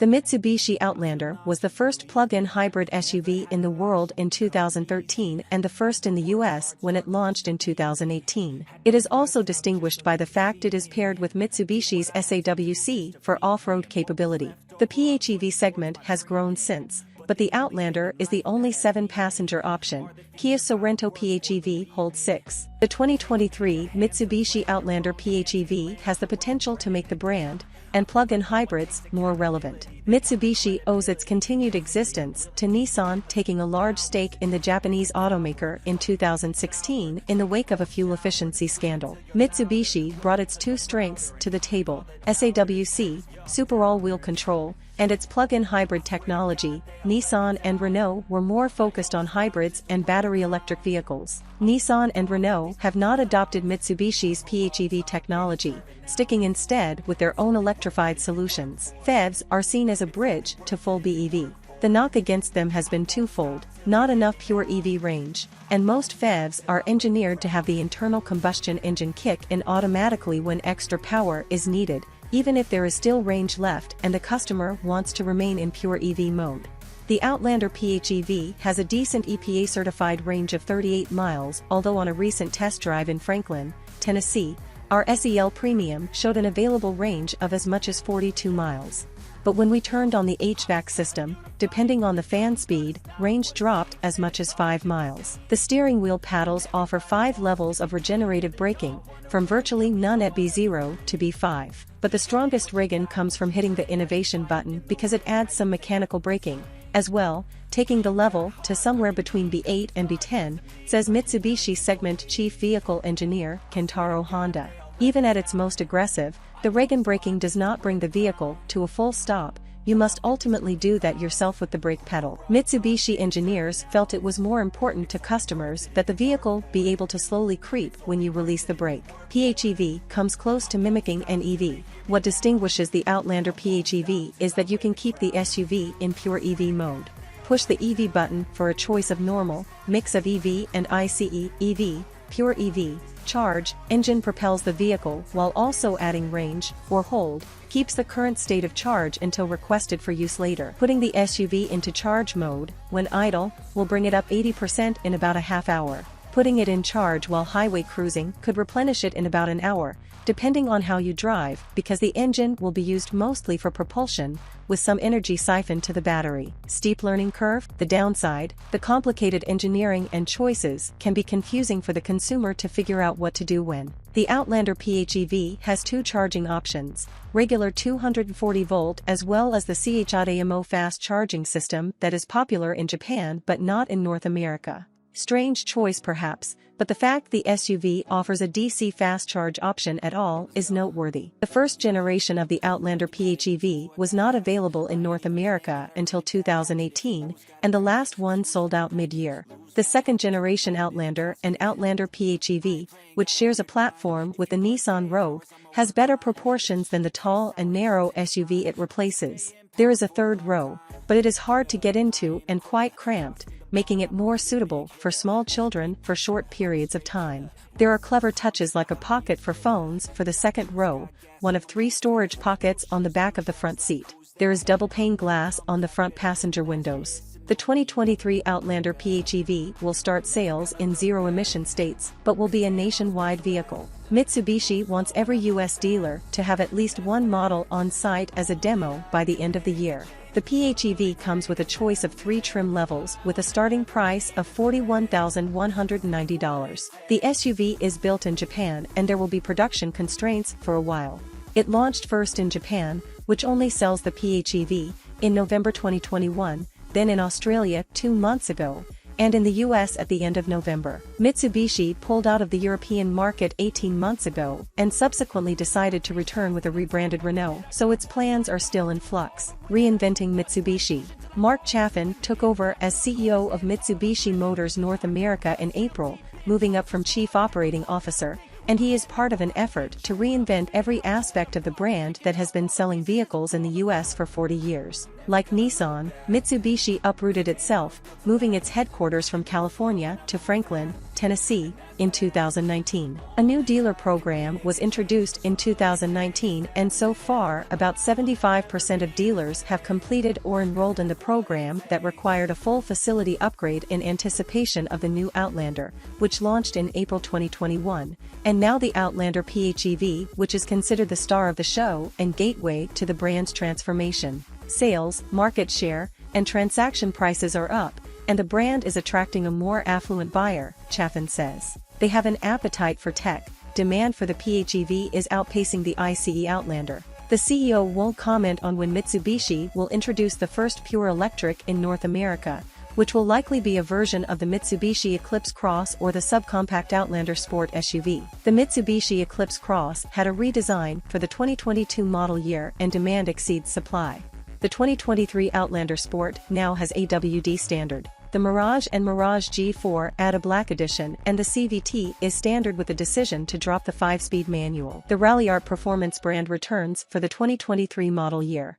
The Mitsubishi Outlander was the first plug-in hybrid SUV in the world in 2013 and the first in the US when it launched in 2018. It is also distinguished by the fact it is paired with Mitsubishi's S-AWC for off-road capability. The PHEV segment has grown since, but the Outlander is the only 7-passenger option. Kia's Sorento PHEV holds 6. The 2023 Mitsubishi Outlander PHEV has the potential to make the brand and plug-in hybrids more relevant. Mitsubishi owes its continued existence to Nissan taking a large stake in the Japanese automaker in 2016 in the wake of a fuel efficiency scandal. Mitsubishi brought its two strengths to the table: S-AWC, super all-wheel control, and its plug-in hybrid technology. Nissan and Renault were more focused on hybrids and battery electric vehicles. Nissan and Renault have not adopted Mitsubishi's PHEV technology, sticking instead with their own electrified solutions. PHEVs are seen as a bridge to full BEV. The knock against them has been twofold: not enough pure EV range, and most PHEVs are engineered to have the internal combustion engine kick in automatically when extra power is needed, even if there is still range left and the customer wants to remain in pure EV mode. The Outlander PHEV has a decent EPA-certified range of 38 miles, although on a recent test drive in Franklin, Tennessee, our SEL Premium showed an available range of as much as 42 miles. But when we turned on the HVAC system, depending on the fan speed, range dropped as much as 5 miles. The steering wheel paddles offer 5 levels of regenerative braking, from virtually none at B0 to B5. But the strongest rigging comes from hitting the innovation button because it adds some mechanical braking as well, taking the level to somewhere between B8 and B10, says Mitsubishi segment chief vehicle engineer Kentaro Honda. Even at its most aggressive, the Reagan braking does not bring the vehicle to a full stop. You must ultimately do that yourself with the brake pedal. Mitsubishi engineers felt it was more important to customers that the vehicle be able to slowly creep when you release the brake. PHEV comes close to mimicking an EV. What distinguishes the Outlander PHEV is that you can keep the SUV in pure EV mode. Push the EV button for a choice of normal, mix of EV and ICE, EV, pure EV, charge, engine propels the vehicle while also adding range, or hold, keeps the current state of charge until requested for use later. Putting the SUV into charge mode, when idle, will bring it up 80% in about a half hour. Putting it in charge while highway cruising could replenish it in about an hour, depending on how you drive, because the engine will be used mostly for propulsion, with some energy siphoned to the battery. Steep learning curve. The downside: the complicated engineering and choices can be confusing for the consumer to figure out what to do when. The Outlander PHEV has 2 charging options: regular 240-volt as well as the S-AWC fast charging system that is popular in Japan but not in North America. Strange choice perhaps, but the fact the SUV offers a DC fast charge option at all is noteworthy. The first generation of the Outlander PHEV was not available in North America until 2018, and the last one sold out mid-year. The second generation Outlander and Outlander PHEV, which shares a platform with the Nissan Rogue, has better proportions than the tall and narrow SUV it replaces. There is a third row, but it is hard to get into and quite cramped, making it more suitable for small children for short periods of time. There are clever touches like a pocket for phones for the second row, one of 3 storage pockets on the back of the front seat. There is double-pane glass on the front passenger windows. The 2023 Outlander PHEV will start sales in zero-emission states, but will be a nationwide vehicle. Mitsubishi wants every US dealer to have at least one model on site as a demo by the end of the year. The PHEV comes with a choice of 3 trim levels with a starting price of $41,190. The SUV is built in Japan and there will be production constraints for a while. It launched first in Japan, which only sells the PHEV, in November 2021, then in Australia 2 months ago, and in the US at the end of November. Mitsubishi pulled out of the European market 18 months ago and subsequently decided to return with a rebranded Renault, so its plans are still in flux. Reinventing Mitsubishi. Mark Chaffin took over as CEO of Mitsubishi Motors North America in April, moving up from Chief Operating Officer, and he is part of an effort to reinvent every aspect of the brand that has been selling vehicles in the US for 40 years. Like Nissan, Mitsubishi uprooted itself, moving its headquarters from California to Franklin, Tennessee, in 2019. A new dealer program was introduced in 2019, and so far about 75% of dealers have completed or enrolled in the program that required a full facility upgrade in anticipation of the new Outlander, which launched in April 2021, and now the Outlander PHEV, which is considered the star of the show and gateway to the brand's transformation. Sales, market share, and transaction prices are up, and the brand is attracting a more affluent buyer, Chaffin says. They have an appetite for tech. Demand for the PHEV is outpacing the ICE Outlander. The CEO won't comment on when Mitsubishi will introduce the first pure electric in North America, which will likely be a version of the Mitsubishi Eclipse Cross or the subcompact Outlander Sport SUV. The Mitsubishi Eclipse Cross had a redesign for the 2022 model year, and demand exceeds supply. The 2023 Outlander Sport now has AWD standard. The Mirage and Mirage G4 add a black edition, and the CVT is standard with the decision to drop the 5-speed manual. The Rally Art Performance brand returns for the 2023 model year.